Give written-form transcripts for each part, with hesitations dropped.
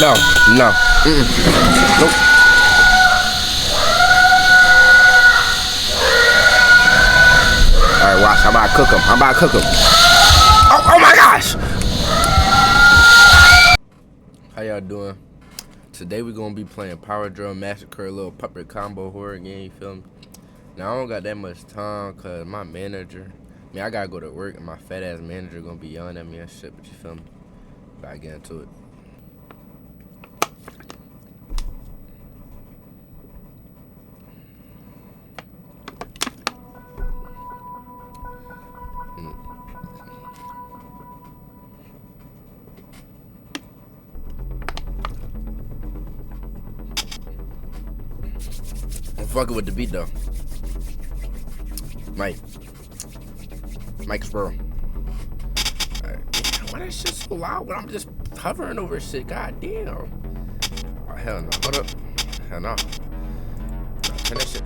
No. Nope. Alright, watch. I'm about to cook him. Oh my gosh! How y'all doing? Today we're gonna be playing DRILL Massacure, a little puppet combo horror game, you feel me? Now I don't got that much time cause my manager, I gotta go to work and my fat ass manager gonna be yelling at me and shit, but you feel me? Gotta get into it. I'm fucking with the beat though. Mike Sparrow. Alright. Why that shit so loud when I'm just hovering over shit? God damn. Oh hell no. Hold up. Hell no. Turn that shit.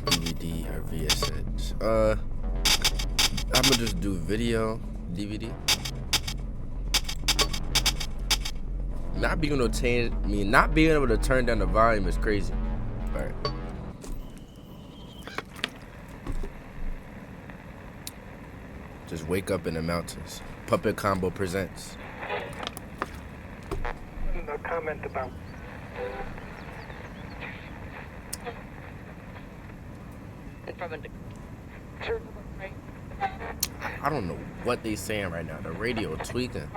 DVD or VSH. I'm gonna just do video, DVD. Not being able to turn down the volume is crazy. All right. Just wake up in the mountains. Puppet Combo presents. No comment about. I don't know what they saying right now. The radio tweaking.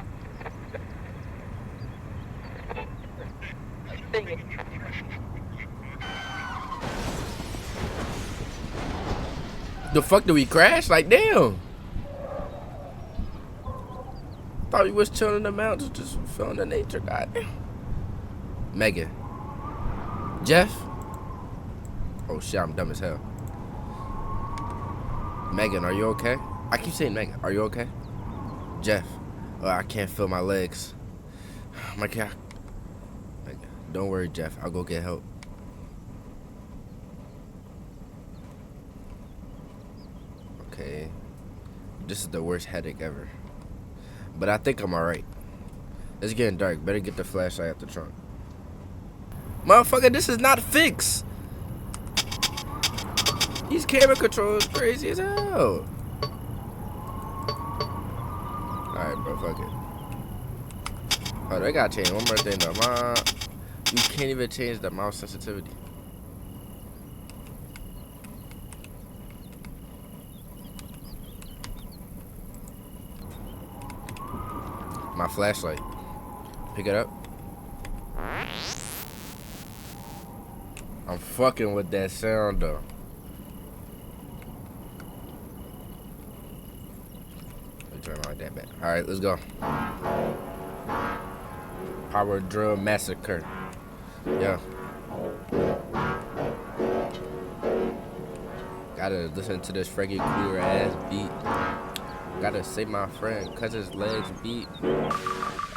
The fuck did we crash? Like damn. Thought we was chilling in the mountains, just feeling the nature. Goddamn. Megan. Jeff. Oh shit, I'm dumb as hell. Megan, are you okay? I keep saying Megan. Are you okay? Jeff. Oh, I can't feel my legs. Oh my God. Megan. Don't worry, Jeff. I'll go get help. Okay. This is the worst headache ever. But I think I'm alright. It's getting dark. Better get the flashlight out the trunk. Motherfucker, this is not fixed. These camera controls crazy as hell. Alright, bro, fuck it. Oh, they gotta change one more thing though. You can't even change the mouse sensitivity. My flashlight. Pick it up. I'm fucking with that sound though. Turn like that back. Alright, let's go. DRILL Massacure. Yeah. Gotta listen to this Freggy cooler ass beat. Gotta say my friend, cause his legs beat.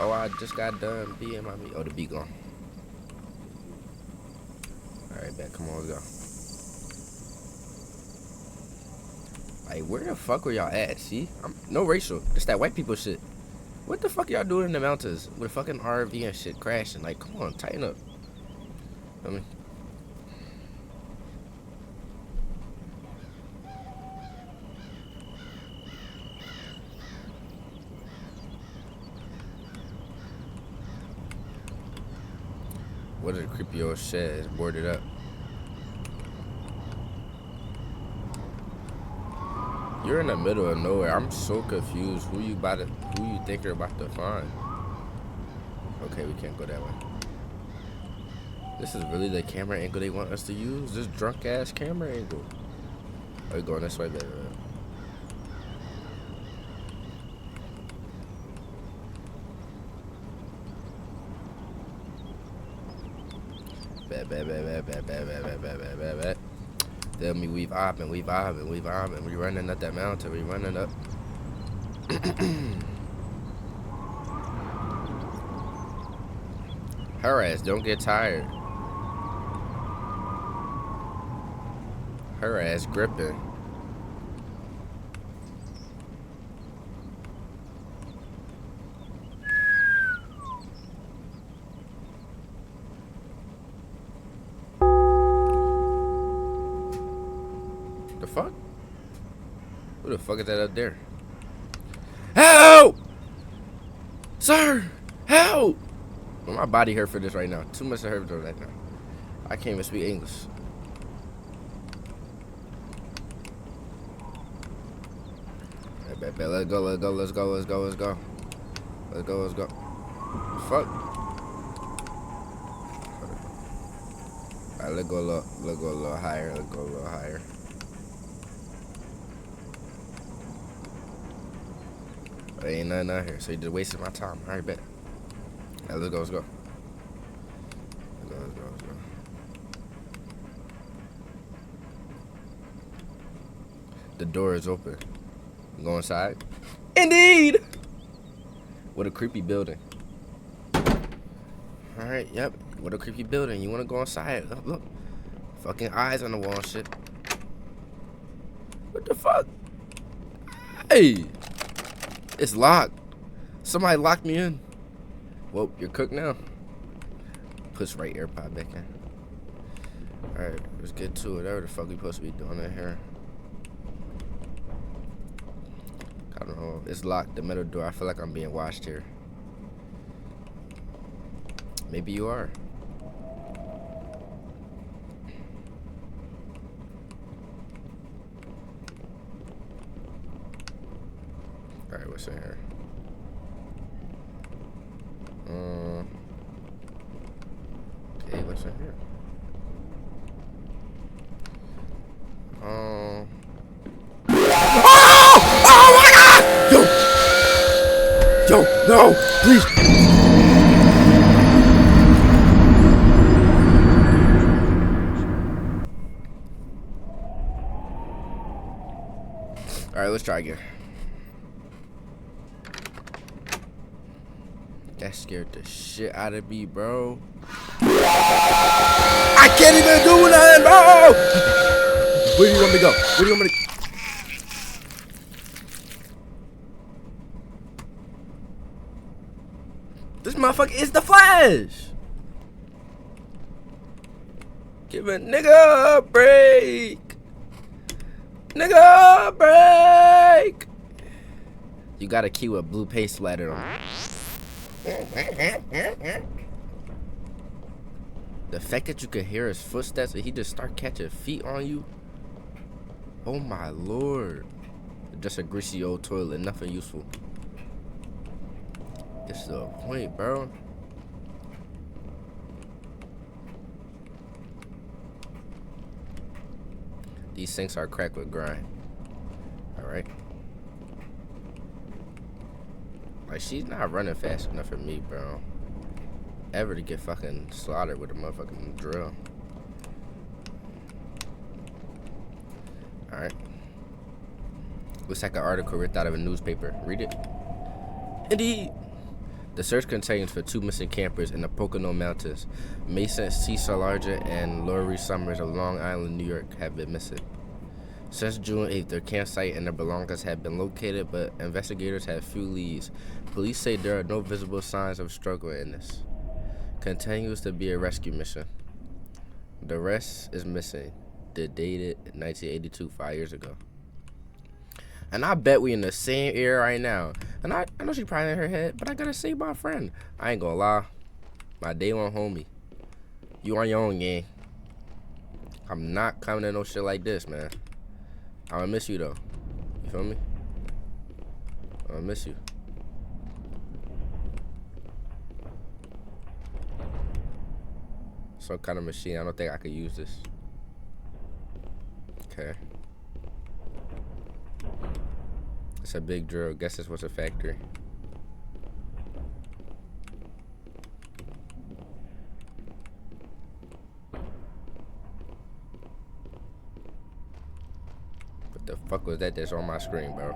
Oh, I just got done beating my beat. Oh, the beat gone. Alright, back. Come on, let's go. Like, where the fuck were y'all at? See? No racial. It's that white people shit. What the fuck y'all doing in the mountains with fucking RV and shit crashing? Like, come on, tighten up. I mean, what a creepy old shed. It's boarded up. You're in the middle of nowhere. I'm so confused. Who you think you're about to find? Okay, we can't go that way. This is really the camera angle they want us to use? This drunk ass camera angle. Are we going this way, baby? Bad. Tell me we vibing. We running up that mountain. We running up. Her ass don't get tired. Her ass gripping. fuck? Who the fuck is that up there? Help! Sir! Help! Well, my body hurt for this right now. Too much to hurt for right now. I can't even speak English. Bet. Let's go. Let's go. Fuck. Alright, let's go a little higher. There ain't nothing out here, so you just wasted my time. Alright, bet. Alright, let's go. The door is open. Go inside. Indeed! What a creepy building. Alright, yep. What a creepy building. You wanna go inside? Look. Fucking eyes on the wall and shit. What the fuck? Hey! It's locked. Somebody locked me in. Well, you're cooked now. Push right AirPod back in. Alright, let's get to it. Whatever the fuck we supposed to be doing in here. I don't know. It's locked. The metal door. I feel like I'm being watched here. Maybe you are. Alright, what's in here? Okay, what's in here? Yo, no, please. All right, let's try again. That scared the shit out of me, bro. I can't even do nothing, bro. Where do you want me to go? This motherfucker is the Flash. Give a nigga a break. Nigga a break. You got a key with blue paste splattered on it. The fact that you could hear his footsteps and he just start catching feet on you. Oh my lord. Just a greasy old toilet, nothing useful. It's the point, bro. These sinks are cracked with grime. Alright. Like, she's not running fast enough for me, bro. Ever to get fucking slaughtered with a motherfucking drill. Alright. Looks like an article ripped out of a newspaper. Read it. Indeed. The search continues for 2 missing campers in the Pocono Mountains. Mason C. Salarja and Lori Summers of Long Island, New York have been missing. Since June 8th, their campsite and their belongings have been located, but investigators have few leads. Police say there are no visible signs of struggle in this. Continues to be a rescue mission. The rest is missing. They're dated 1982, 5 years ago. And I bet we in the same era right now. And I know she probably in her head, but I gotta save my friend. I ain't gonna lie. My day one homie. You on your own, gang. I'm not coming to no shit like this, man. I'm gonna miss you, though. You feel me? I'm gonna miss you. Some kind of machine. I don't think I could use this. Okay. It's a big drill. Guess this was a factory. What the fuck was that that's on my screen, bro?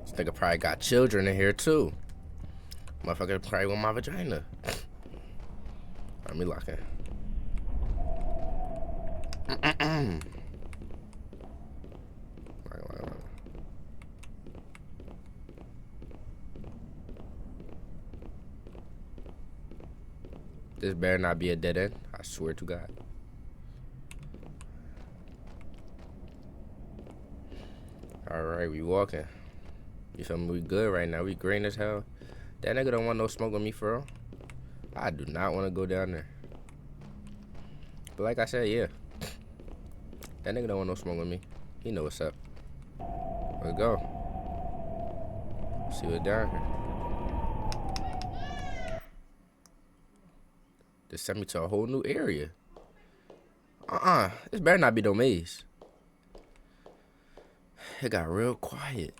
This nigga probably got children in here too. Motherfucker probably want my vagina. Let me lock in. This better not be a dead end. I swear to God. Alright, we walking. You feel me? We good right now. We green as hell. That nigga don't want no smoke with me for real. I do not want to go down there. But like I said, yeah. That nigga don't want no smoke with me. He know what's up. Let's go. See what's down here. This sent me to a whole new area. This better not be no maze. It got real quiet.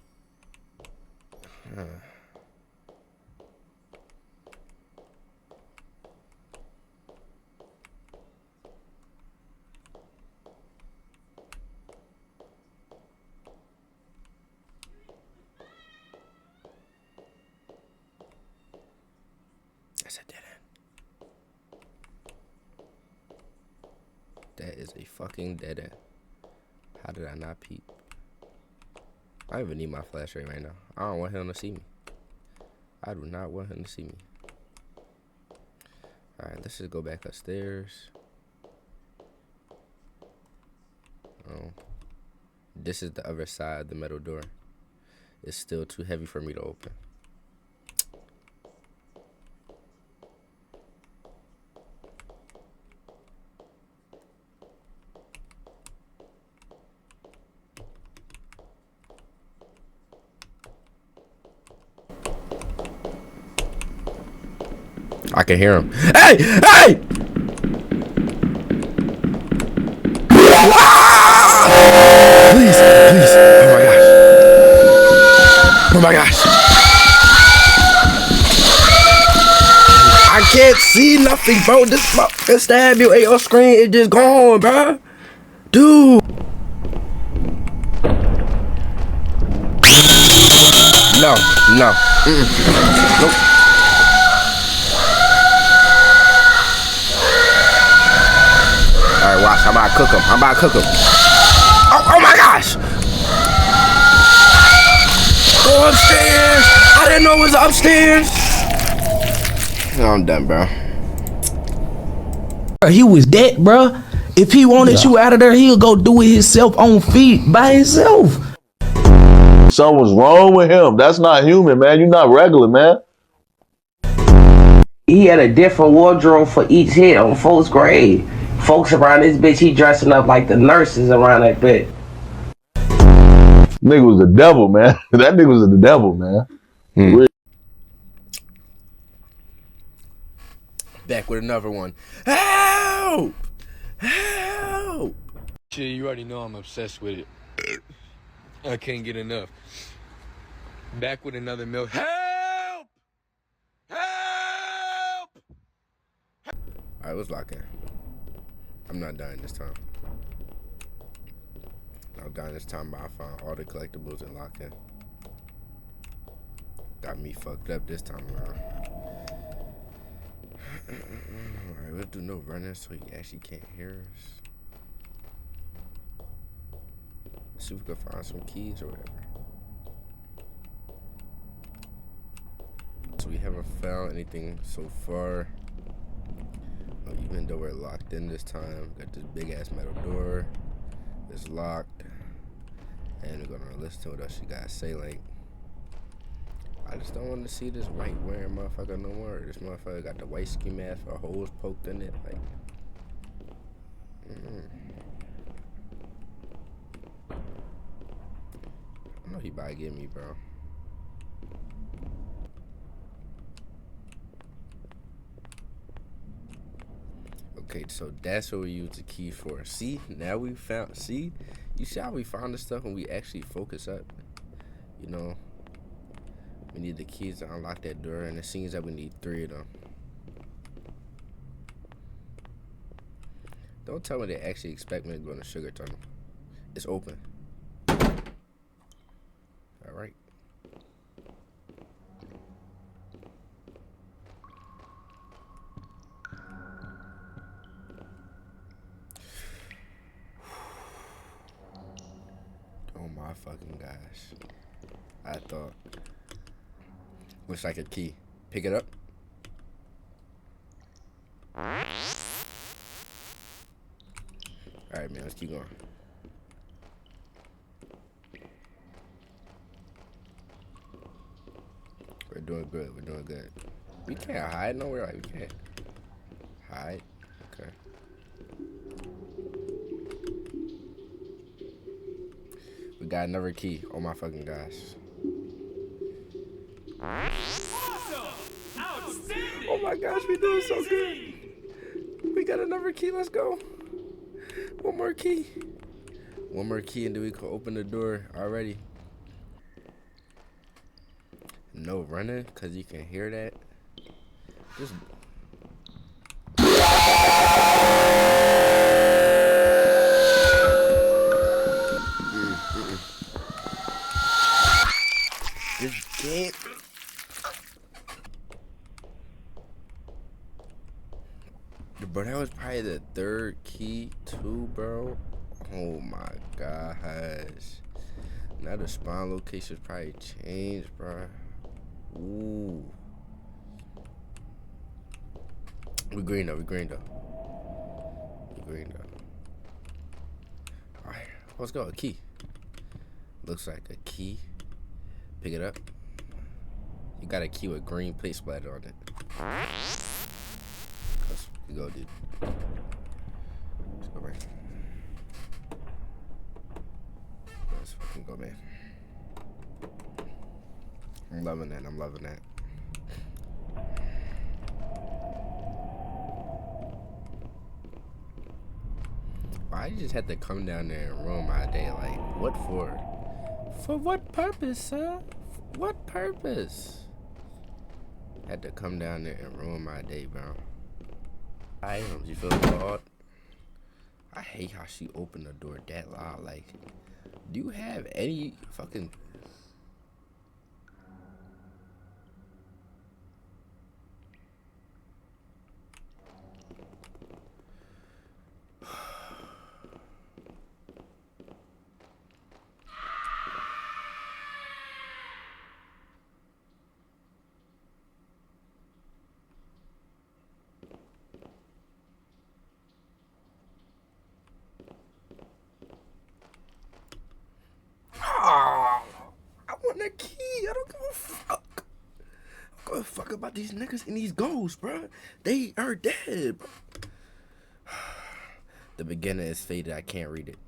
That's a dead end. That is a fucking dead end. How did I not peep? I don't even need my flashlight right now. I don't want him to see me. I do not want him to see me. Alright, let's just go back upstairs. Oh. This is the other side of the metal door. It's still too heavy for me to open. I can hear him. Hey! Hey! Please, please. Oh my gosh. I can't see nothing, bro. This fucking stab you at your screen is just gone, bro. Dude. No, no. Nope. Alright, watch. I'm about to cook him. Oh my gosh! Go upstairs! I didn't know it was upstairs! No, I'm done, bro. He was dead, bro. If he wanted you out of there, he'll go do it himself on feet by himself. Something's wrong with him. That's not human, man. You're not regular, man. He had a different wardrobe for each hit on folks' grave. Folks around this bitch, he dressing up like the nurses around that bitch. Nigga was the devil, man. That nigga was the devil, man. Back with another one. Help! Help! Shit, you already know I'm obsessed with it. I can't get enough. Back with another milk. Help! Help! Alright, let's lock in. I'm not dying this time. I'm dying this time, but I found all the collectibles and lock in. Got me fucked up this time around. Alright, we'll do no running so he actually can't hear us. Let's see if we can find some keys or whatever. So we haven't found anything so far. Even though we're locked in this time, got this big ass metal door. It's locked. And we're gonna listen to what else she got to say. Like, I just don't want to see this white wearing motherfucker no more. This motherfucker got the white ski mask with holes poked in it. Like, I know he about to get me, bro. Okay, so that's what we use the key for. See, now we found, see? You see how we found this stuff when we actually focus up? You know, we need the keys to unlock that door, and it seems that we need 3 of them. Don't tell me they actually expect me to go in the sugar tunnel. It's open. Alright. Oh my fucking gosh. I thought. Looks like a key. Pick it up. Alright, man, let's keep going. We're doing good. We're doing good. We can't hide nowhere. Like, we can't hide. Okay. We got another key. Oh my fucking gosh. Oh my gosh, we doing so good. We got another key. Let's go. One more key. One more key and then we can open the door already. No running, cause you can hear that. Just Just get. Bro, that was probably the third key too, bro. Oh my gosh. Now the spawn location's probably changed, bro. Ooh. We green though, we green though. We green though. Alright, let's go. A key. Looks like a key. Pick it up. You got a key with green plate splatter on it. Let's go, dude. Let's go, man. Let's fucking go, man. I'm loving that. I'm loving that. Why you just had to come down there and ruin my day? Like, what for? For what purpose, sir? What purpose? Had to come down there and ruin my day, bro. Items, you feel flawed? I hate how she opened the door that loud. Like, do you have any fucking... I want a key. I don't give a fuck. I don't give a fuck about these niggas and these ghosts, bro. They are dead, bro. The beginning is faded. I can't read it.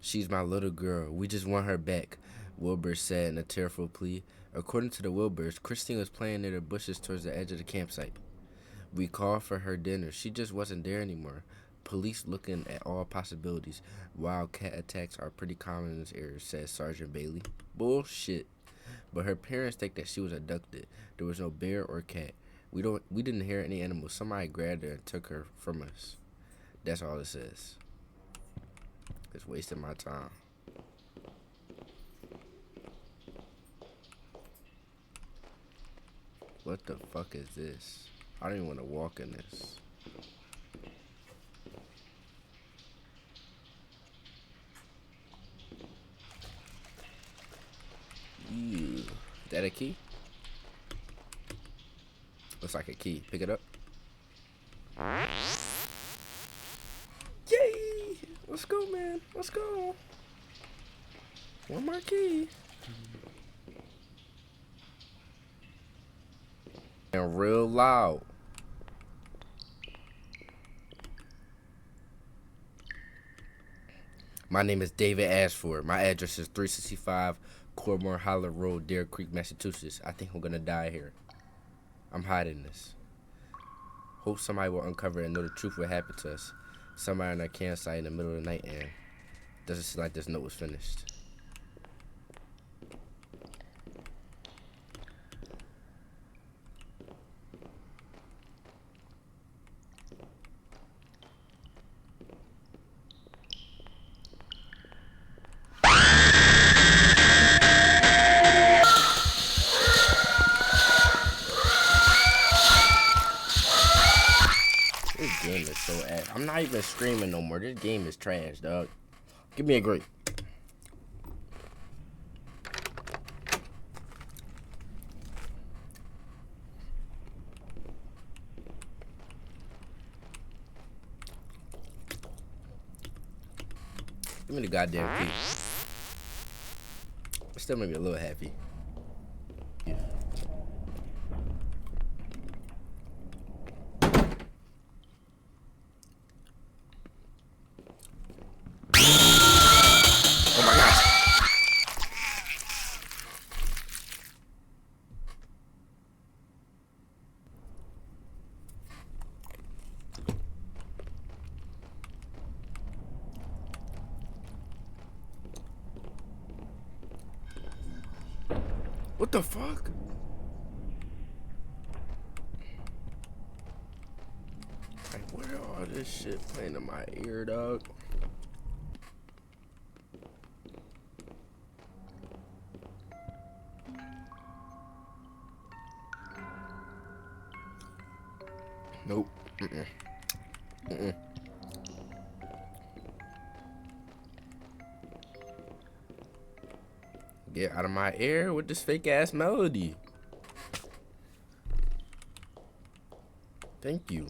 She's my little girl. We just want her back, Wilbur said in a tearful plea. According to the Wilburs, Christine was playing near the bushes towards the edge of the campsite. We called for her dinner. She just wasn't there anymore. Police looking at all possibilities. Wild cat attacks are pretty common in this area, said Sergeant Bailey. Bullshit. But her parents think that she was abducted. There was no bear or cat. We didn't hear any animals. Somebody grabbed her and took her from us. That's all it says. It's wasting my time. What the fuck is this? I don't even want to walk in this. Ew. Is that a key? Looks like a key. Pick it up. Yay! Let's go, man. Let's go. One more key. And real loud. My name is David Ashford. My address is 365 Cormore Hollow Road, Deer Creek, Massachusetts. I think I'm gonna die here. I'm hiding this. Hope somebody will uncover and know the truth what happened to us. Somebody on our campsite in the middle of the night, and doesn't seem like this note was finished. This game is so ass. I'm not even screaming no more. This game is trash, dog. Give me a grape. Give me the goddamn key. It still made me a little happy. Yeah. Oh my gosh. What the fuck? Like, where all this shit playing in my ear, dog? Nope. Mm-mm. Mm-mm. Get out of my ear with this fake ass melody. Thank you.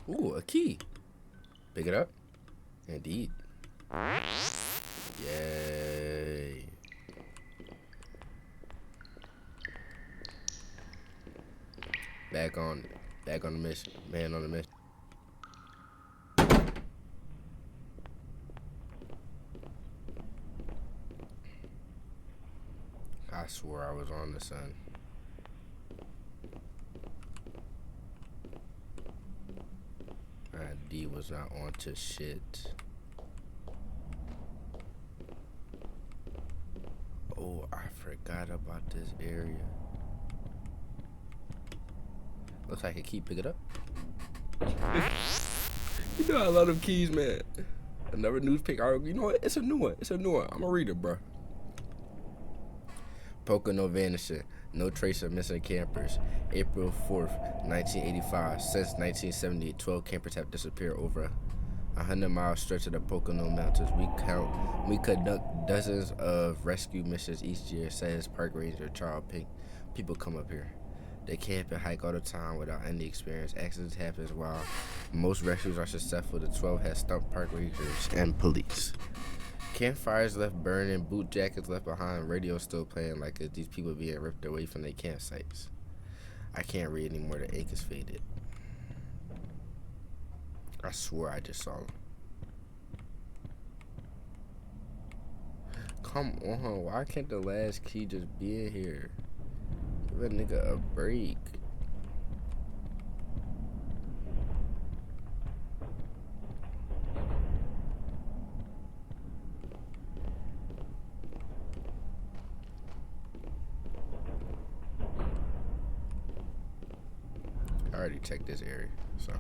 Ooh, a key. Pick it up. Indeed. Yay. Back on the mission. Man on the mission. I swore I was on the sun. D was not on to shit. Oh, I forgot about this area. Looks like a key. Pick it up. You know I love them keys, man. Another newspaper. You know what? It's a new one. It's a new one. I'm a reader, bro. Pocono vanishing. No trace of missing campers. April 4th, 1985. Since 1970, 12 campers have disappeared over 100-mile stretch of the Pocono Mountains. We conduct dozens of rescue missions each year, says Park Ranger Charles Pink. People come up here. They camp and hike all the time without any experience. Accidents happen while most rescues are successful. The 12 have stumped park rangers and police. Campfires left burning, boot jackets left behind, radio still playing like these people being ripped away from their campsites. I can't read anymore, the ink is faded. I swore I just saw them. Come on, why can't the last key just be in here? Give a nigga a break. I already checked this area, so.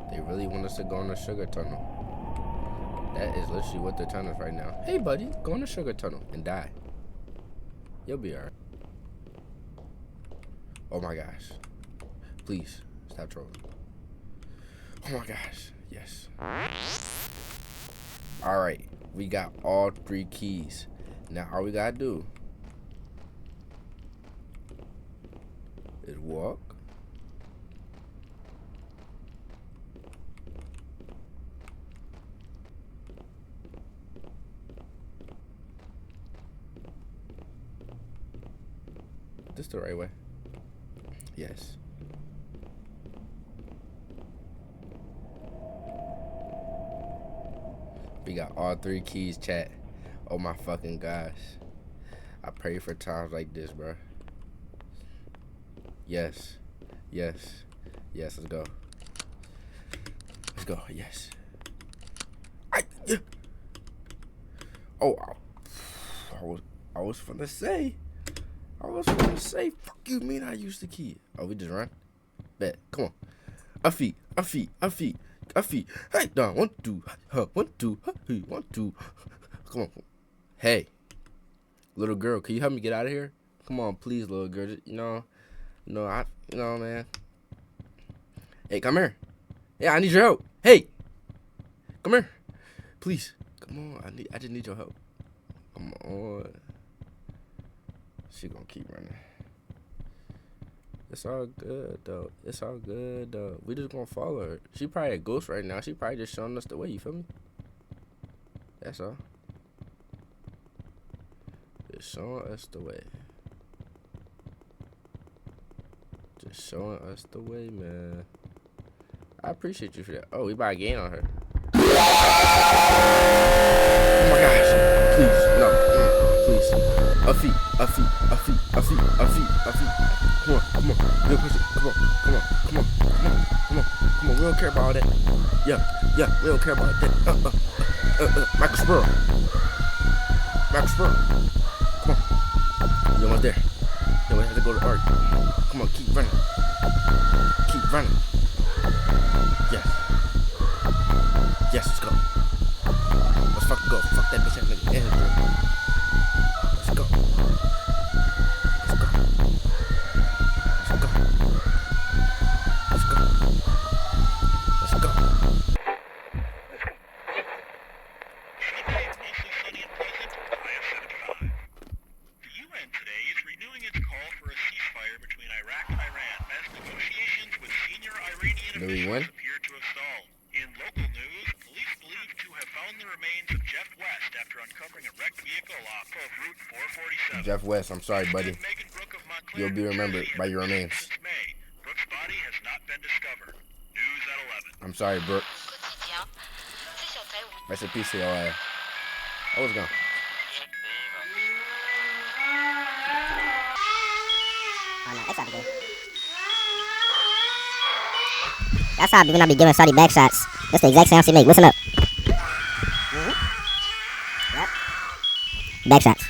They really want us to go in the sugar tunnel. That is literally what the tunnel is right now. Hey, buddy, go in the sugar tunnel and die. You'll be alright. Oh my gosh. Please, stop trolling. Oh my gosh, yes. Alright, we got all 3 keys. Now all we gotta do is walk. This the right way? Yes. We got all 3 keys, chat. Oh my fucking gosh. I pray for times like this, bro. Yes. Yes. Yes, let's go. Let's go. Yes. Yeah. Oh, I was finna say. Fuck you, mean I used the key. Oh, we just run? Bet. Come on. A feet. Hey, down. 1, 2. 1, 2. Hey, 1, 2. Come on. Hey, little girl, can you help me get out of here? Come on, please, little girl. Just, man. Hey, come here. Yeah, I need your help. Hey, come here, please. Come on, I just need your help. Come on. She gonna keep running. It's all good though. It's all good though. We just gonna follow her. She probably a ghost right now. She probably just showing us the way. You feel me? That's all. Just showing us the way. Just showing us the way, man. I appreciate you for that. Oh, we about to gain on her. Oh my gosh. Please, no. Please. A feet. Come on. We'll push it. Come on. We don't care about all that. Yeah. We don't care about that. Michael Spur. Come on. You're almost there. Then we have to go to Art. Come on, keep running. Yes, let's go. Let's fucking go. Fuck that bitch ass nigga. Yeah, let's go. Did we win? In local news, police believe to have found the remains of Jeff West after uncovering a wrecked vehicle off of Route 447. Jeff West, I'm sorry, buddy. You'll be remembered by your remains. Brooke's body has not been discovered. News at 11. I'm sorry, Brooke. Rest in peace to your ass. I was gone. That's how I be when I be giving Shawty back shots. That's the exact sound she make. Listen up. Yep. Back shots.